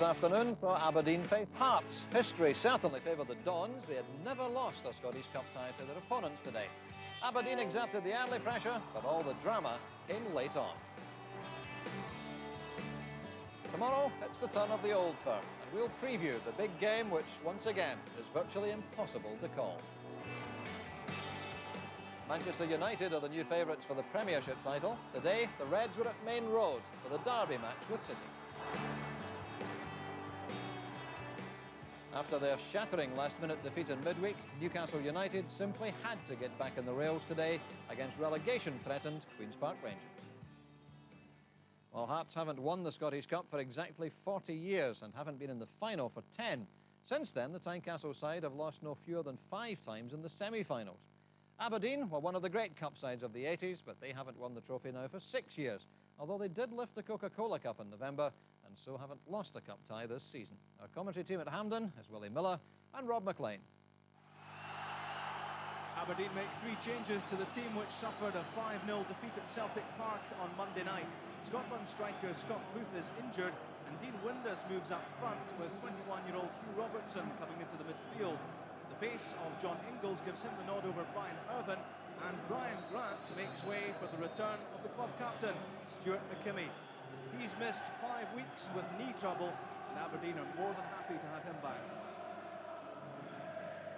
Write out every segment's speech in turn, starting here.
this afternoon for Aberdeen face Hearts. History certainly favoured the Dons. They had never lost a Scottish Cup tie to their opponents today. Aberdeen exerted the early pressure, but all the drama came late on. Tomorrow, it's the turn of the Old Firm, and we'll preview the big game which, once again, is virtually impossible to call. Manchester United are the new favourites for the Premiership title. Today, the Reds were at Main Road for the derby match with City. After their shattering last-minute defeat in midweek, Newcastle United simply had to get back in the rails today against relegation-threatened Queen's Park Rangers. While Hearts haven't won the Scottish Cup for exactly 40 years and haven't been in the final for 10, since then the Tynecastle side have lost no fewer than 5 times in the semi-finals. Aberdeen were one of the great cup sides of the 80s, but they haven't won the trophy now for 6 years, although they did lift the Coca-Cola Cup in November and so haven't lost a cup tie this season. Our commentary team at Hampden is Willie Miller and Rob McLean. Aberdeen make 3 changes to the team which suffered a 5-0 defeat at Celtic Park on Monday night. Scotland striker Scott Booth is injured and Dean Windus moves up front with 21-year-old Hugh Robertson coming into the midfield. The pace of John Ingalls gives him the nod over Brian Irvine, and Brian Grant makes way for the return of the club captain, Stuart McKimmie. He's missed 5 weeks with knee trouble, and Aberdeen are more than happy to have him back.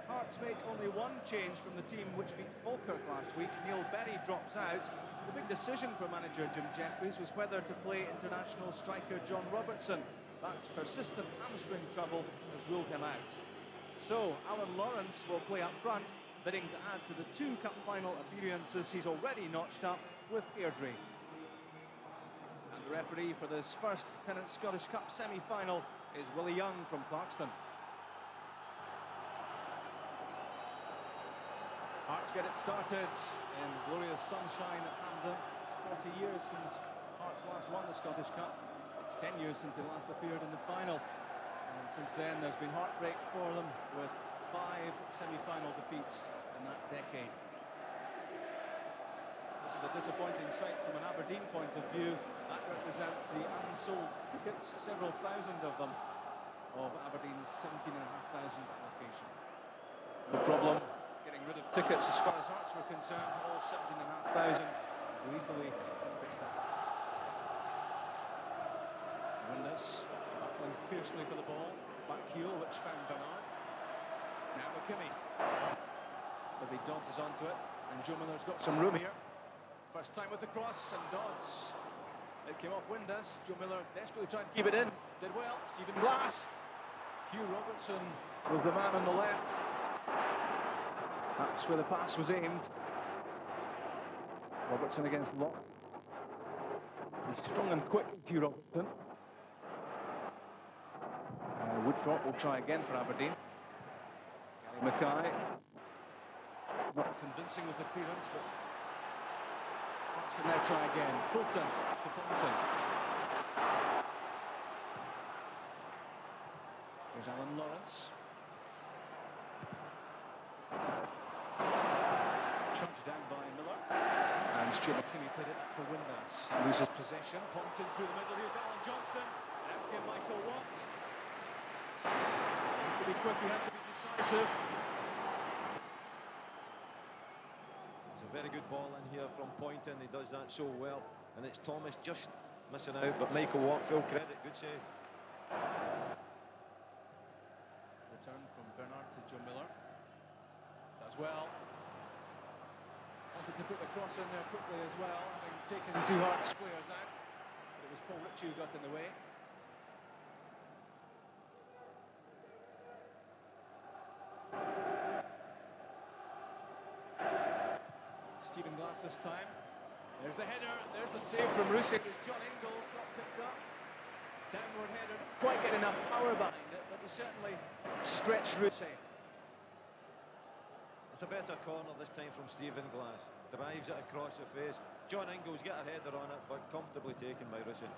Hearts make only 1 change from the team which beat Falkirk last week. Neil Berry drops out. The big decision for manager Jim Jeffries was whether to play international striker John Robertson. That's persistent hamstring trouble has ruled him out. So Alan Lawrence will play up front, bidding to add to the 2 cup final appearances he's already notched up with Airdrie. And the referee for this first Tennant Scottish Cup semi-final is Willie Young from Clarkston. Hearts get it started in glorious sunshine at Hampden. It's 40 years since Hearts last won the Scottish Cup. It's 10 years since they last appeared in the final. And since then, there's been heartbreak for them with 5 semi-final defeats in that decade. This is a disappointing sight from an Aberdeen point of view. That represents the unsold tickets, several thousand of them, of Aberdeen's 17,500 allocation. No problem getting rid of tickets as far as Hearts were concerned. All 17,500 gleefully picked up. Windus battling fiercely for the ball. Back heel, which found Bernard. Now McKimmie. But he dodges onto it, and Joe Miller's got some room here. First time with the cross, and Dodds. It came off Windus. Joe Miller desperately trying to keep it in. Did well. Stephen Glass. Hugh Robertson was the man on the left. That's where the pass was aimed. Robertson against Locke. He's strong and quick, Hugh Robertson. Woodthorpe will try again for Aberdeen. Gary Mackay. Not convincing with the clearance, but Hearts can now try again. Fulton to Fulton. Here's Alan Lawrence. Charged down by Miller. And Stuart McKimmie played it up for Windus. Loses possession. Pointed through the middle. Here's Alan Johnston. Out came Michael Watt. To be quick, we have to be decisive. It's a very good ball in here from Poynton. He does that so well. And it's Thomas just missing out, but Michael Watt, full credit, good save. Return from Bernard to Joe Miller. Does well. Wanted to put the cross in there quickly as well, having taken 2 Hearts squares out. But it was Paul Ritchie who got in the way. Stephen Glass this time. There's the header, there's the save from Rusick as John Ingalls got picked up. Downward header, didn't quite get enough power behind it, but he certainly stretched Rusick. It's a better corner this time from Stephen Glass. Drives it across the face. John Ingalls get a header on it, but comfortably taken by Rusick.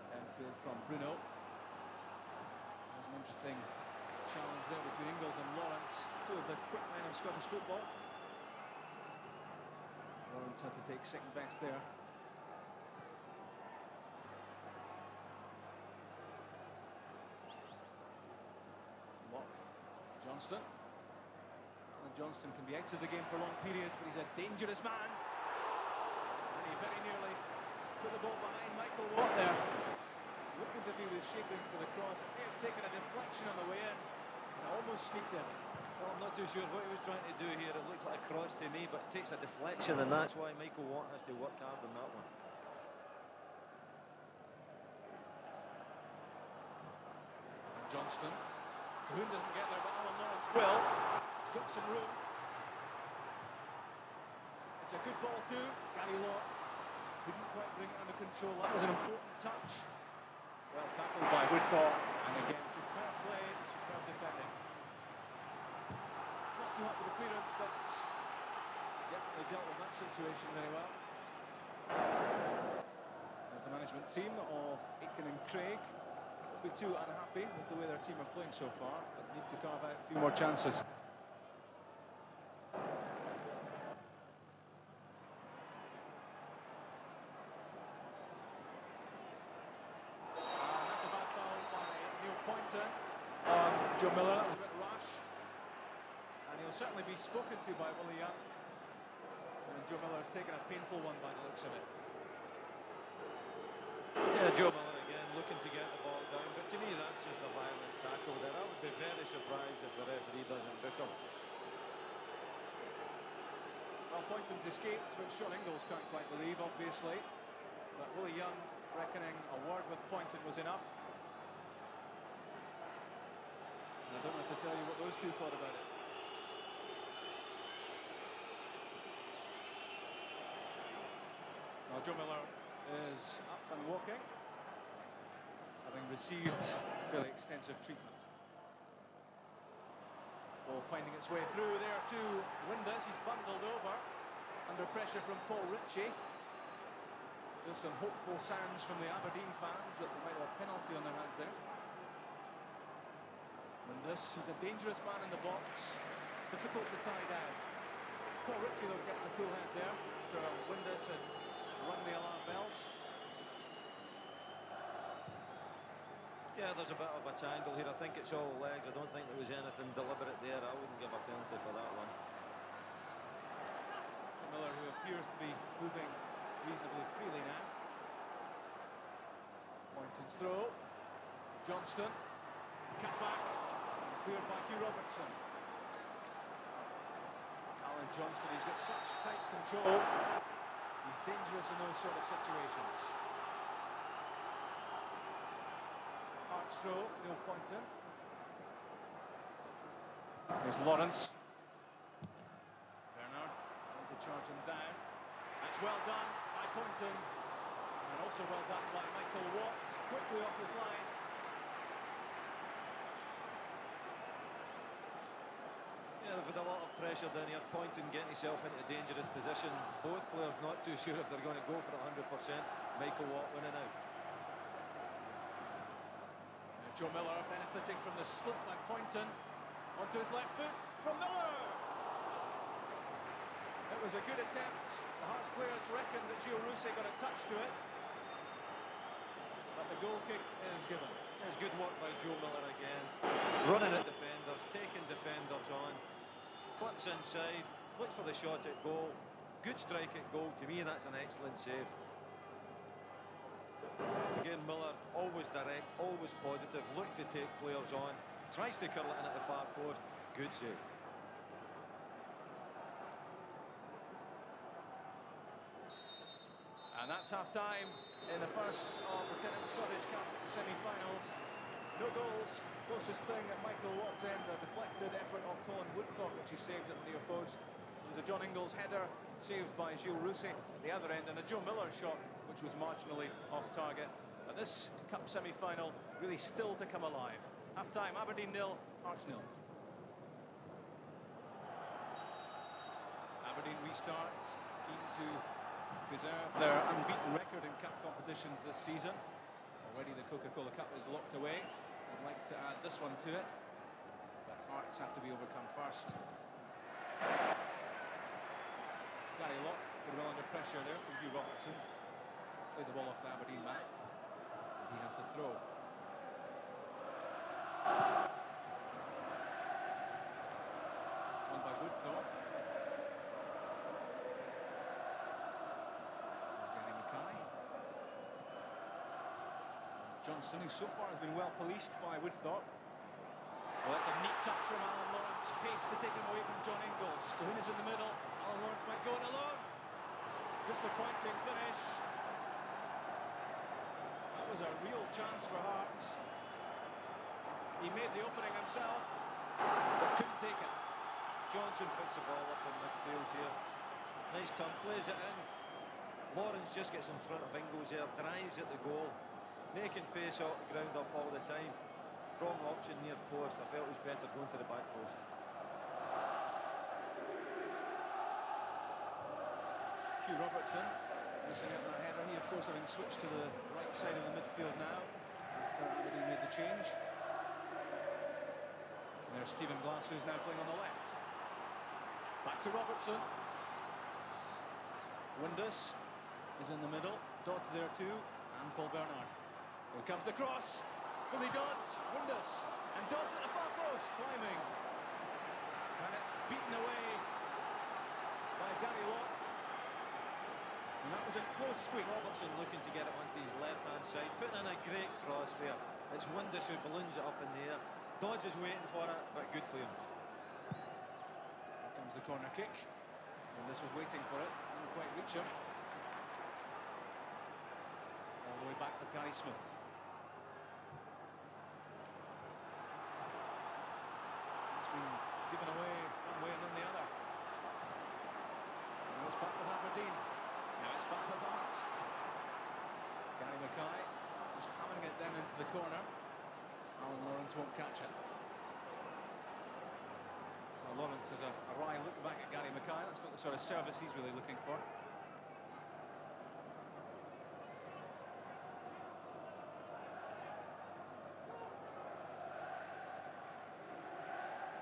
Downfield from Bruno. There's an interesting challenge there between Ingalls and Lawrence, 2 of the quick men of Scottish football. Lawrence had to take second best there. Johnston. Alan Johnston can be out of the game for long periods, but he's a dangerous man. And he very nearly put the ball behind Michael Watt there. Looked as if he was shaping for the cross. It may have taken a deflection on the way in, and it almost sneaked in. Well, I'm not too sure what he was trying to do here. It looks like a cross to me, but it takes a deflection, and that's why Michael Watt has to work hard on that one. Johnston. Cahoon doesn't get there, but Alan Lawrence will. He's got some room. It's a good ball too. Gary Locke couldn't quite bring it under control. That was an important touch. Well tackled by Woodcock. And again, superb play, superb defending. Not too hot with the clearance, but definitely dealt with that situation very well. There's the management team of Aitken and Craig. Won't be too unhappy with the way their team are playing so far, but need to carve out a few more chances. That's a bad foul by Neil Poynton on Joe Miller. That was a bit rash, and he'll certainly be spoken to by Willie Young. And Joe Miller's taken a painful one by the looks of it. Yeah, Joe Miller again looking to get the ball down, but to me that's just a violent tackle there. I would be very surprised if the referee doesn't book him. Well, Poynton's escaped, which Sean Ingalls can't quite believe, obviously. But Willie Young reckoning a word with Poynton was enough. And I don't have to tell you what those two thought about it. Well, Joe Miller is up and walking, having received fairly extensive treatment. Ball finding its way through there to Windus. He's bundled over under pressure from Paul Ritchie. Just some hopeful sounds from the Aberdeen fans that they might have a penalty on their hands there. Windus, he's a dangerous man in the box, difficult to tie down. Paul Ritchie though getting the cool head there after Windus had rung the alarm bells. Yeah, there's a bit of a tangle here. I think it's all legs. I don't think there was anything deliberate there. I wouldn't give a penalty for that one. Miller, who appears to be moving reasonably freely now. Poynton's throw. Johnston. Cut back. Cleared by Hugh Robertson. Alan Johnston, he's got such tight control. He's dangerous in those sort of situations. Arch throw, Neil Poynton. Here's Lawrence. Bernard trying to charge him down. That's well done by Poynton. And also well done by Michael Watts. Quickly off his line. Yeah, with a lot of pressure down here. Poynton getting himself into a dangerous position. Both players not too sure if they're going to go for it 100%. Michael Watt winning out. Joe Miller benefiting from the slip by Poynton. Onto his left foot from Miller. It was a good attempt. The Hearts players reckoned that Gio Rousset got a touch to it. But the goal kick is given. It's good work by Joe Miller again. Running at defenders, taking defenders on. Clips inside, looks for the shot at goal. Good strike at goal. To me, that's an excellent save. Again, Miller, always direct, always positive, look to take players on, tries to curl it in at the far post. Good save. And that's half-time in the first of the Tennant Scottish Cup semi-finals. No goals. Closest thing at Michael Watt's end, a deflected effort of Colin Woodcock, which he saved at the near post. It was a John Ingalls header, saved by Gilles Rousset at the other end, and a Joe Miller shot, which was marginally off target. But this cup semi-final really still to come alive. Half-time, Aberdeen 0, Hearts 0. Aberdeen restarts, keen to preserve their unbeaten record in cup competitions this season. Already the Coca-Cola Cup is locked away. I'd like to add this one to it, but Hearts have to be overcome first. Gary Locke put well under pressure there from Hugh Robertson. Played the ball off the Aberdeen man. He has to throw. Johnston, who so far has been well policed by Woodthorpe. Well, that's a neat touch from Alan Lawrence. Pace to take him away from John Ingalls. Cahoon is in the middle. Alan Lawrence might go in alone. Disappointing finish. That was a real chance for Hearts. He made the opening himself, but couldn't take it. Johnson picks the ball up in midfield here. Nice turn, plays it in. Lawrence just gets in front of Ingalls there, drives at the goal, making pace out the ground up all the time. Wrong option near post. I felt it was better going to the back post. Hugh Robertson missing out that header. He, of course, having switched to the right side of the midfield now after Aberdeen made the change. And there's Stephen Glass, who's now playing on the left. Back to Robertson. Windus is in the middle. Dodds there too, and Paul Bernard. Here comes the cross. Billy Dodds, Windus, and Dodds at the far post, climbing. And it's beaten away by Gary Watt. And that was a close squeak. Robertson looking to get it onto his left-hand side, putting in a great cross there. It's Windus who balloons it up in the air. Dodds is waiting for it, but good clearance. Here comes the corner kick. Windus was waiting for it, didn't quite reach him. All the way back with Gary Smith. It's been given away one way and then the other. Now it's back with Aberdeen. Now it's back with Hearts. Gary Mackay just hammering it down into the corner. Alan Lawrence won't catch it. Well, Lawrence has a wry look back at Gary Mackay. That's not the sort of service he's really looking for.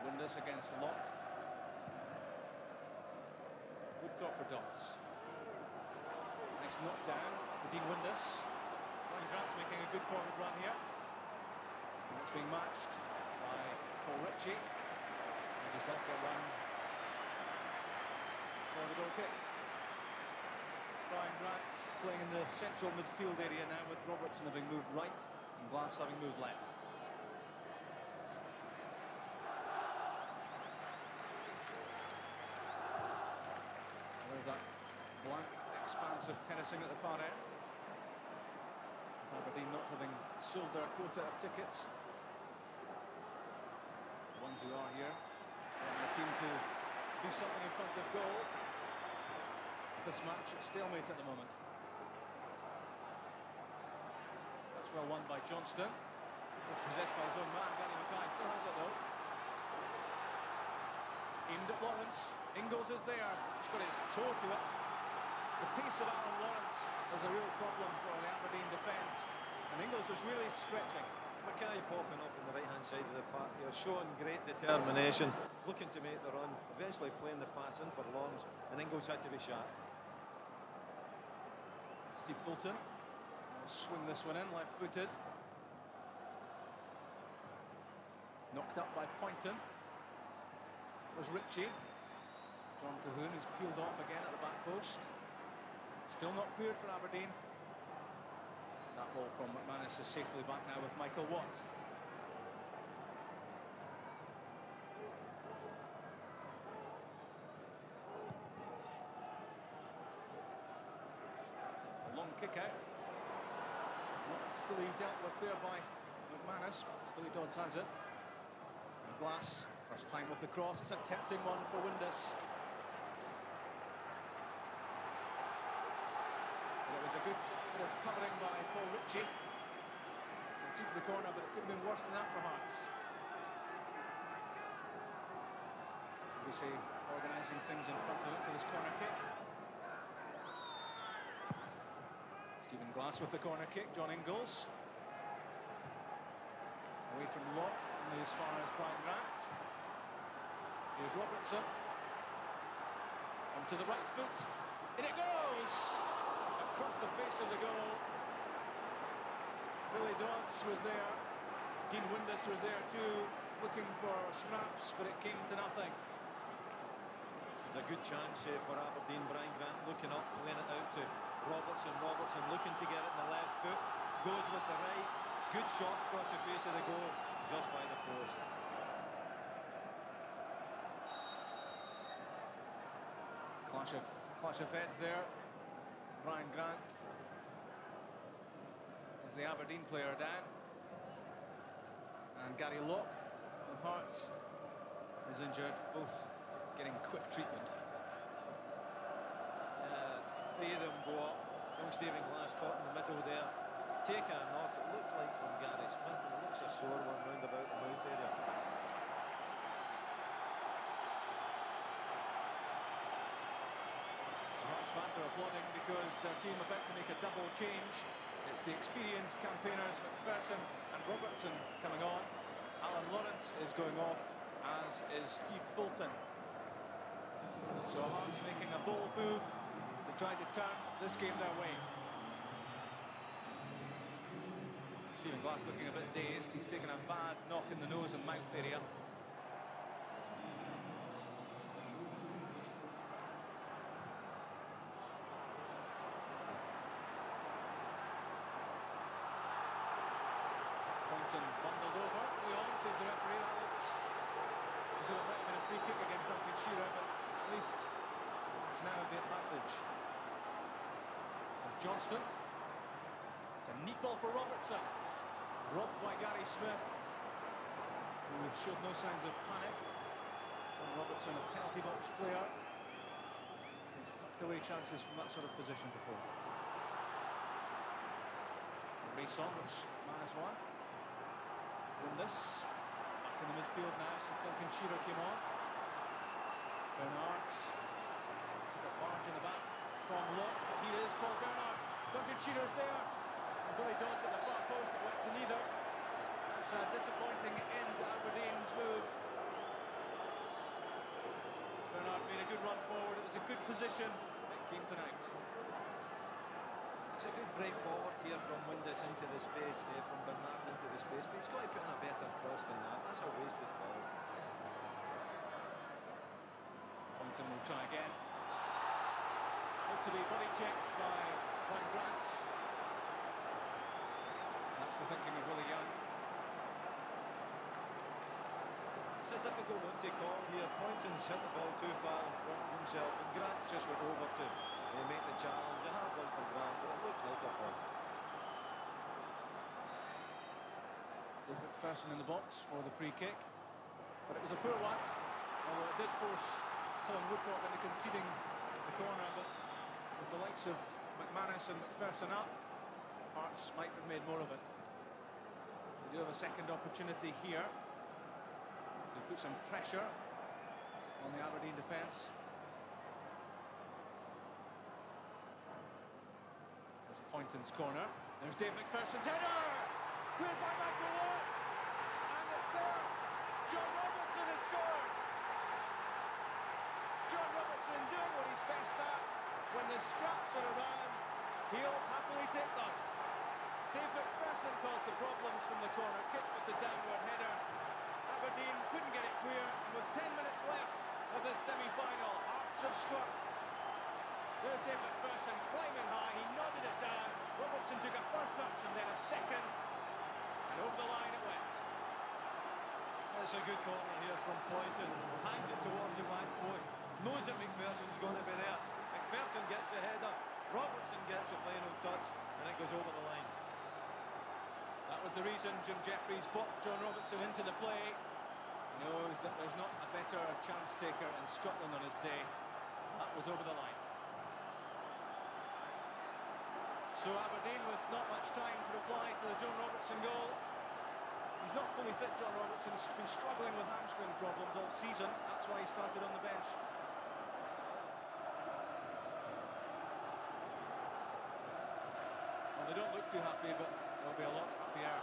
Windus against Locke. Woodthorpe for Dodds. Nice knockdown for Dean Windus. Brian Grant's making a good forward run here. And it's being matched by Paul Ritchie. He just lets it run for the goal kick. Brian Grant playing in the central midfield area now, with Robertson having moved right and Glass having moved left. There's that blank expanse of terracing at the far end. Aberdeen not having sold their quota of tickets. The ones who are here wanting their team to do something in front of goal. This match at stalemate at the moment. That's well won by Johnston. It's possessed by his own man, Gary Mackay. Still has it though. Aimed at Lawrence. Ingalls is there. He's got his toe to it. The pace of Alan Lawrence is a real problem for the Aberdeen defence. And Ingalls was really stretching. Mackay popping up on the right-hand side of the park here, showing great determination, looking to make the run, eventually playing the pass in for Longs, and Ingalls had to be sharp. Steve Fulton will swing this one in, left-footed. Knocked up by Poynton. It was Ritchie. John Cahoon, who's peeled off again at the back post. Still not cleared for Aberdeen. That ball from McManus is safely back now with Michael Watt. It's a long kick out. Not fully dealt with there by McManus. Billy Dodds has it. And Glass, first time with the cross. It's a tempting one for Windus. It was a good bit of covering by Paul Ritchie. Concedes the corner, but it could have been worse than that for Hearts. Obviously organising things in front of it for this corner kick. Stephen Glass with the corner kick. John Ingalls. Away from Locke, only as far as Brian Grant. Here's Robertson. Onto the right foot. In it goes! Across the face of the goal. Billy Dodds was there. Dean Windus was there too, looking for scraps, but it came to nothing. This is a good chance for Aberdeen. Brian Grant looking up, playing it out to Robertson. Robertson looking to get it in the left foot. Goes with the right. Good shot across the face of the goal, just by the post. Clash of heads there. Brian Grant is the Aberdeen player down. And Gary Locke of Hearts is injured, both getting quick treatment. Three of them go up. Young Stephen Glass caught in the middle there. Taking a knock, it looked like from Gary Smith, and it looks a sore one round about the mouth area. Hearts fans are applauding because their team are about to make a double change. It's the experienced campaigners McPherson and Robertson coming on. Alan Lawrence is going off, as is Steve Fulton. So Hearts making a bold move to try to turn this game their way. Stephen Glass looking a bit dazed. He's taken a bad knock in the nose and mouth area. Bundled over, Leon, says the referee. That looked as though it might have been a free kick against Duncan Shearer, but at least it's now the advantage. There's Johnston. It's a neat ball for Robertson. Robbed by Gary Smith, who showed no signs of panic. John Robertson, a penalty box player. He's tucked away chances from that sort of position before. Race on, which man has won. This back in the midfield now, so Duncan Shearer came on. Bernard took a barge in the back from Locke. Here is Paul Bernard. Duncan Shearer's there. And Billy Dodds at the far post, it went to neither. That's a disappointing end to Aberdeen's move. Bernard made a good run forward. It was a good position. It came tonight. It's a good break forward here from Windus into the space, from Bernard into the space, but he's got to put in a better cross than that. That's a wasted ball. Poynton will try again. Looked to be body checked by Brian Grant. That's the thinking of Willie Young. It's a difficult one to call here. Poynton's hit the ball too far in front of himself, and Grant just went over to make the challenge. A hard one from Grant, but it looked like a foul. Dave McPherson in the box for the free kick, but it was a poor one, although it did force Colin Woodcock into conceding the corner. But with the likes of McManus and McPherson up, Hearts might have made more of it. They do have a second opportunity here. They put some pressure on the Aberdeen defence. There's Poynton's corner. There's Dave McPherson's header! Cleared by Michael Watt! And it's there! John Robertson has scored! John Robertson doing what he's best at. When the scraps are around, he'll happily take them. Dave McPherson caused the problems from the corner kick with the downward header. Aberdeen couldn't get it clear, and with 10 minutes left of this semi-final, Hearts have struck. There's Dave McPherson climbing high, he nodded it down. Robertson took a first touch and then a second, and over the line it went. It's a good corner here from Poynton. Hangs it towards the back post. Knows that McPherson's going to be there. McPherson gets the header. Robertson gets the final touch, and it goes over the line. That was the reason Jim Jeffries brought John Robertson into the play. He knows that there's not a better chance taker in Scotland on his day. That was over the line. So Aberdeen with not much time to reply to the John Robertson goal. He's not fully fit, John Robertson. He's been struggling with hamstring problems all season. That's why he started on the bench. Well, they don't look too happy, but they'll be a lot happier.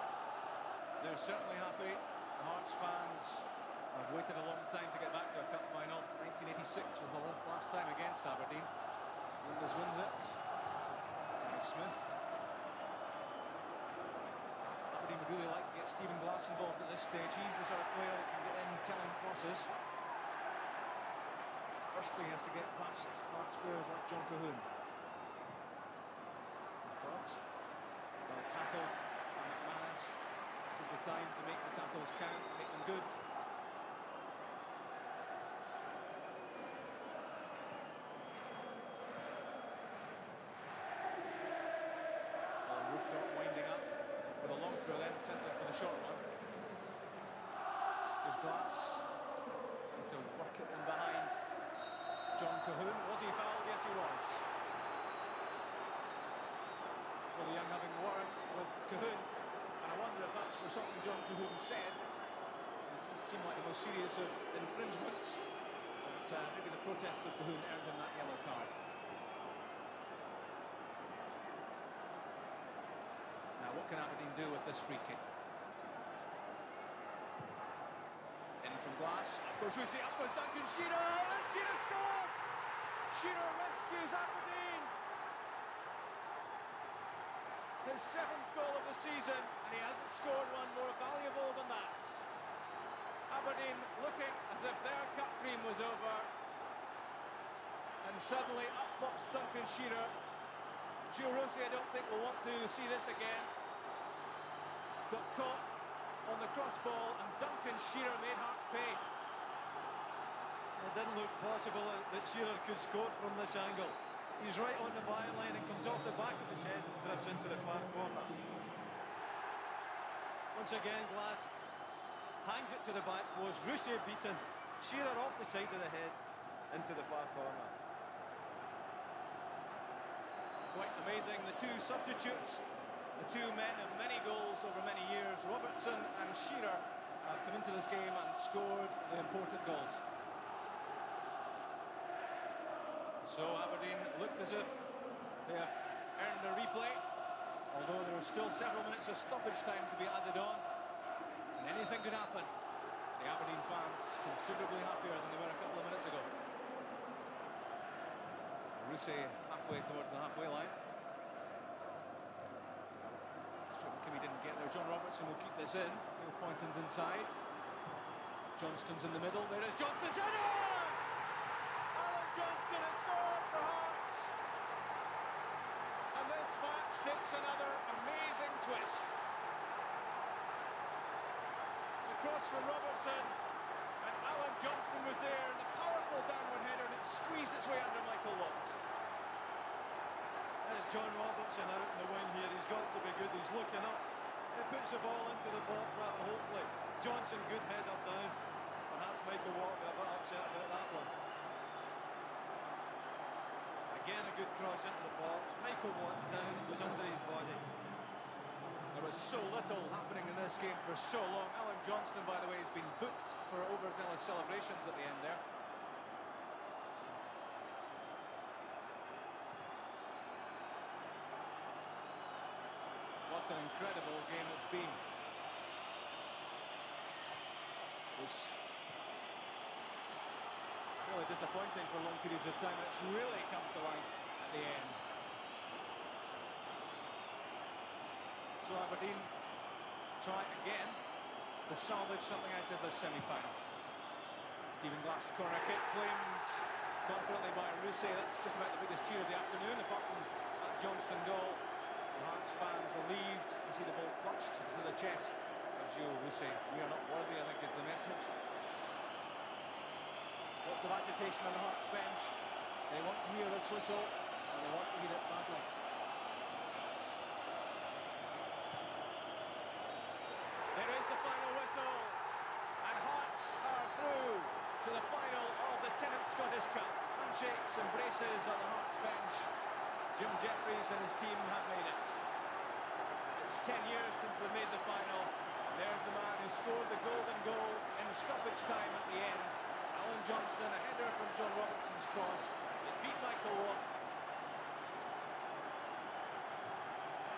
They're certainly happy. The Hearts fans have waited a long time to get back to a cup final. 1986 was the last time against Aberdeen. Windus wins it. Gary Smith. Aberdeen would really like to get Stephen Glass involved at this stage. He's the sort of player that can get in telling crosses. Firstly, he has to get past Hearts players like John Cahoon. Dodds. Well tackled by McManus. time to make the tackles count, make them good. Winding up with a long throw, then settling for the short one. There's Glass trying to work it in behind John Cahoon. Was he fouled? Yes, he was. Well, Young having words with Cahoon, and I wonder if that's for something John Cahoon said. It seemed like the most serious of infringements, but maybe the protest of Cahoon earned him that yellow card. What can Aberdeen do with this free kick? In from Glass, up goes Rusey, up goes Duncan Shearer, and Shearer scored! Shearer rescues Aberdeen! His 7th goal of the season, and he hasn't scored one more valuable than that. Aberdeen looking as if their cup dream was over, and suddenly up pops Duncan Shearer. Gio Rossi, I don't think, will want to see this again. Got caught on the cross ball, and Duncan Shearer made Hearts pay. It didn't look possible that Shearer could score from this angle. He's right on the byline and comes off the back of his head and drifts into the far corner. Once again, Glass hangs it to the back post. Rusey beaten. Shearer off the side of the head into the far corner. Quite amazing, the two substitutes, the two men of many goals over many years, Robertson and Shearer, have come into this game and scored the important goals. So Aberdeen looked as if they have earned a replay, although there are still several minutes of stoppage time to be added on, and anything could happen. The Aberdeen fans considerably happier than they were a couple of minutes ago. Rusey halfway towards the halfway line. Kimmy didn't get there. John Robertson will keep this in. Neil Poynton's inside. Johnston's in the middle. There is Johnston. Alan Johnston has scored for Hearts. And this match takes another amazing twist. The cross from Robertson, and Alan Johnston was there. The powerful downward header, and it squeezed its way under Michael Watt. There's John Robertson out in the wing here. He's got to be good. He's looking up. He puts the ball into the box rather hopefully. Johnson, good head up down. Perhaps Michael Watt will be a bit upset about that one. Again, a good cross into the box. Michael Watt down, was under his body. There was so little happening in this game for so long. Alan Johnston, by the way, has been booked for overzealous celebrations at the end there. What an incredible game it's been. It was really disappointing for long periods of time. It's really come to life at the end. So Aberdeen try again to salvage something out of this semi-final. Stephen Glass corner kick, claimed confidently by Rusey. That's just about the biggest cheer of the afternoon, apart from that Johnston goal. The Hearts fans relieved to see the ball clutched to the chest of Gio Rusey. We are not worthy, I think, is the message. Lots of agitation on the Hearts bench. They want to hear this whistle, and they want to hear it badly. There is the final whistle, and Hearts are through to the final of the Tennant Scottish Cup. Handshakes, embraces on the Hearts bench. Jim Jeffries and his team have made it. It's 10 years since they made the final. And there's the man who scored the golden goal in stoppage time at the end. Alan Johnston, a header from John Robertson's cross. It beat Michael Watt.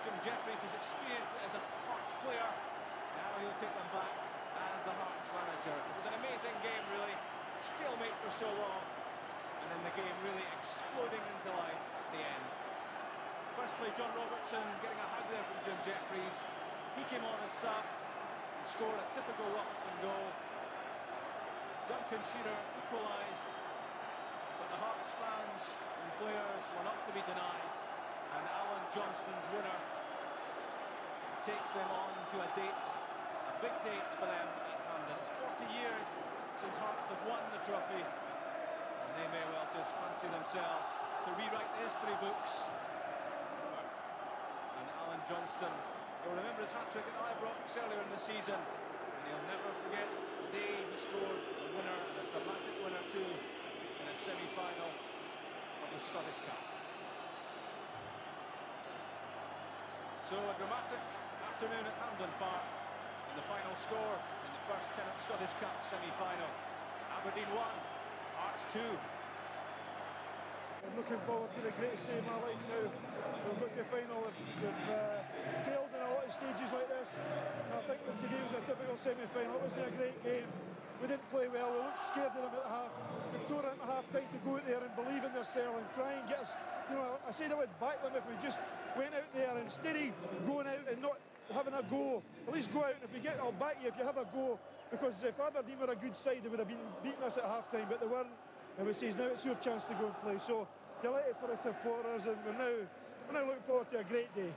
Jim Jeffries has experienced it as a Hearts player. Now he'll take them back as the Hearts manager. It was an amazing game, really. Stalemate for so long. And then the game really exploding into life at the end. Firstly, John Robertson getting a hug there from Jim Jeffries. He came on as sub and scored a typical Robertson goal. Duncan Shearer equalised, but the Hearts fans and players were not to be denied. And Alan Johnston's winner takes them on to a date of big date for them at Hampden. It's 40 years since Hearts have won the trophy, and they may well just fancy themselves to rewrite the history books. And Alan Johnston, you'll remember his hat-trick at Ibrox earlier in the season, and he'll never forget the day he scored a winner, and a dramatic winner too, in a semi-final of the Scottish Cup. So a dramatic afternoon at Hampden Park, and the final score in the first Tennant Scottish Cup semi-final. Aberdeen 1, Hearts 2. I'm looking forward to the greatest day of my life now. We've got to the final. We've failed in a lot of stages like this. And I think that today was a typical semi-final. It wasn't a great game. We didn't play well. We looked scared of them at half. We tore into half-time to go out there and believe in themselves and try and get us. You know, I said I would back them if we just went out there, instead of going out and not having a go. At least go out, and if you get, I'll back you if you have a go. Because if Aberdeen were a good side, they would have been beating us at half-time, but they weren't. And we says now it's your chance to go and play. So delighted for the supporters, and we're now looking forward to a great day.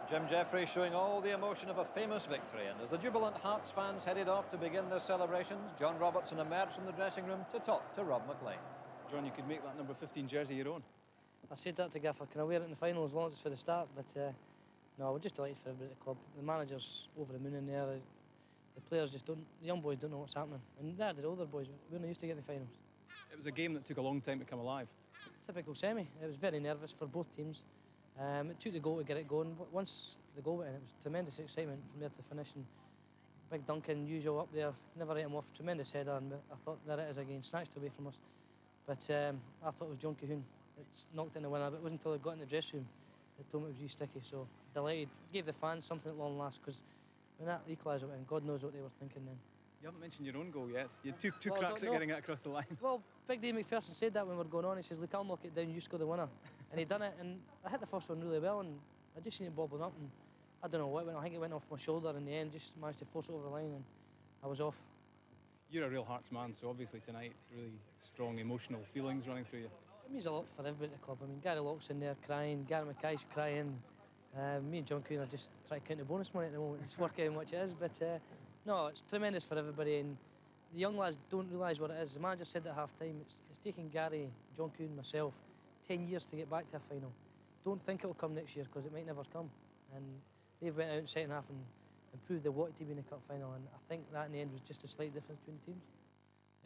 Jim Jeffrey showing all the emotion of a famous victory, and as the jubilant Hearts fans headed off to begin their celebrations, John Robertson emerged from the dressing room to talk to Rob McLean. John, you could make that number 15 jersey your own. I said that to Gaffer, can I wear it in the final as long as it's for the start? But no, we're just delighted for everybody at the club. The manager's over the moon in there. The players just don't, the young boys don't know what's happening. And they're the older boys, we're not used to getting the finals. It was a game that took a long time to come alive. Typical semi. It was very nervous for both teams. It took the goal to get it going, but once the goal went in, it was tremendous excitement from there to finish. And Big Duncan, usual up there, never let him off, tremendous header, and I thought there it is again, snatched away from us. But I thought it was John Cahoon that knocked in the winner, but it wasn't until I got in the dressing room that told me it was really sticky. So delighted, gave the fans something at long last, because when that equaliser went in, God knows what they were thinking then. You haven't mentioned your own goal yet. You had two Well, cracks at getting it across the line. Well, Big Dave McPherson said that when we were going on. He says, look, I'll knock it down, you score the winner. And he done it, and I hit the first one really well, and I just seen it bobbling up, and I don't know what it went. I think it went off my shoulder in the end, just managed to force it over the line, and I was off. You're a real Hearts man, so obviously tonight, really strong emotional feelings running through you. It means a lot for everybody at the club. I mean, Gary Locke's in there crying, Gary Mackay's crying. Me and John Coon are just trying to count the bonus money at the moment, just work out how much it is. But no, it's tremendous for everybody, and the young lads don't realise what it is. The manager said at half-time, it's taking Gary, John Coon, myself, 10 years to get back to a final. Don't think it'll come next year, because it might never come. And they've went out in second half and proved they wanted to be in the cup final, and I think that in the end was just a slight difference between the teams.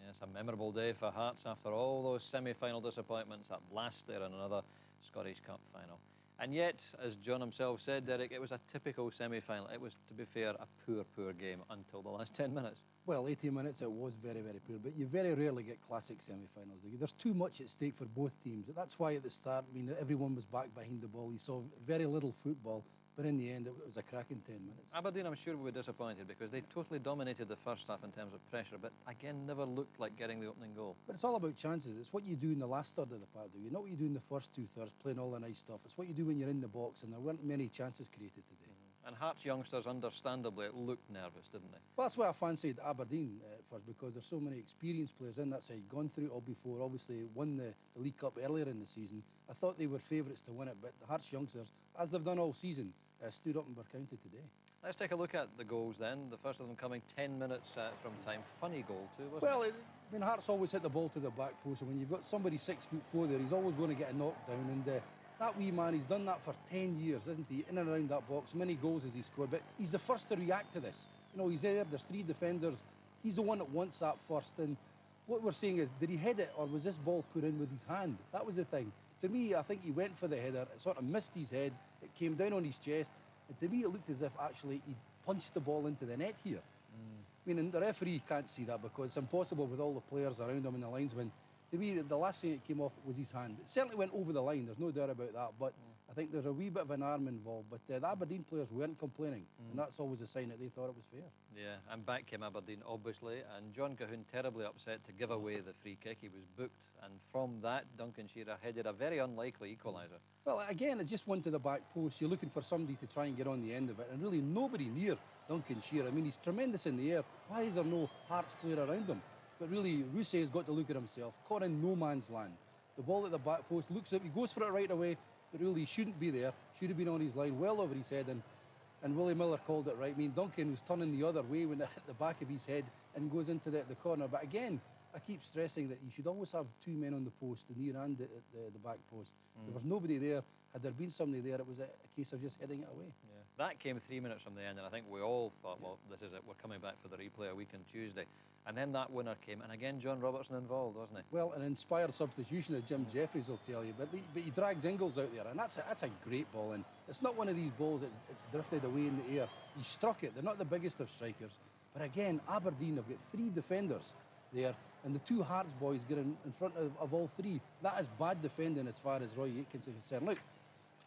Yes, a memorable day for Hearts after all those semi-final disappointments, at last there in another Scottish Cup final. And yet, as John himself said, Derek, it was a typical semi-final. It was, to be fair, a poor game until the last 10 minutes. Well, 80 minutes it was very poor, but you very rarely get classic semi-finals. There's too much at stake for both teams. That's why at the start, I mean, everyone was back behind the ball. You saw very little football, but in the end, it was a cracking 10 minutes. Aberdeen, I'm sure, will be disappointed because they totally dominated the first half in terms of pressure, but again, never looked like getting the opening goal. But it's all about chances. It's what you do in the last third of the park, do you? Not what you do in the first two-thirds, playing all the nice stuff. It's what you do when you're in the box, and there weren't many chances created today. And Hearts youngsters, understandably, looked nervous, didn't they? Well, that's why I fancied Aberdeen first, because there's so many experienced players in that side, gone through it all before, obviously won the League Cup earlier in the season. I thought they were favourites to win it, but the Hearts youngsters, as they've done all season, stood up and were counted today. Let's take a look at the goals then. The first of them coming 10 minutes from time. Funny goal too, wasn't it? Well, I mean, Hearts always hit the ball to the back post, and when you've got somebody 6'4" there, he's always going to get a knockdown, and that wee man, he's done that for 10 years, isn't he? In and around that box, many goals has he scored, but he's the first to react to this. You know, he's there, there's three defenders, he's the one that wants that first, and what we're saying is, did he head it, or was this ball put in with his hand? That was the thing. To me, I think he went for the header, it sort of missed his head, it came down on his chest, and to me it looked as if actually he punched the ball into the net here. I mean, and the referee can't see that because it's impossible with all the players around him and the linesman. To me, the last thing that came off was his hand. It certainly went over the line, there's no doubt about that, but I think there's a wee bit of an arm involved. But the Aberdeen players weren't complaining, and that's always a sign that they thought it was fair. Yeah, and back came Aberdeen, obviously, and John Cahoon terribly upset to give away the free kick. He was booked, and from that, Duncan Shearer headed a very unlikely equaliser. Well, again, it's just one to the back post. You're looking for somebody to try and get on the end of it, and really nobody near Duncan Shearer. I mean, he's tremendous in the air. Why is there no Hearts player around him? But really, Rousset has got to look at himself, caught in no man's land. The ball at the back post, looks up, he goes for it right away, but really he shouldn't be there, should have been on his line, well over his head, and And Willie Miller called it right. I mean, Duncan was turning the other way when it hit the back of his head and goes into the corner. But again, I keep stressing that you should always have two men on the post, the near and the back post. There was nobody there. Had there been somebody there, it was a case of just heading it away. Yeah. That came 3 minutes from the end, and I think we all thought, well, this is it. We're coming back for the replay a week on Tuesday. And then that winner came, and again, John Robertson involved, wasn't he? Well, an inspired substitution, as Jim Jeffries will tell you, but he drags Ingles out there, and that's a great ball. And it's not one of these balls it's drifted away in the air. He struck it. They're not the biggest of strikers, but again, Aberdeen have got 3 defenders there, and the 2 Hearts boys get in front of all 3. That is bad defending as far as Roy Aitken's concerned. Look,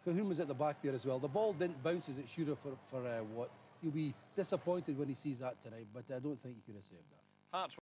Cahoon was at the back there as well. The ball didn't bounce as it should have for Watt. He'll be disappointed when he sees that tonight, but I don't think he could have saved that. Hearts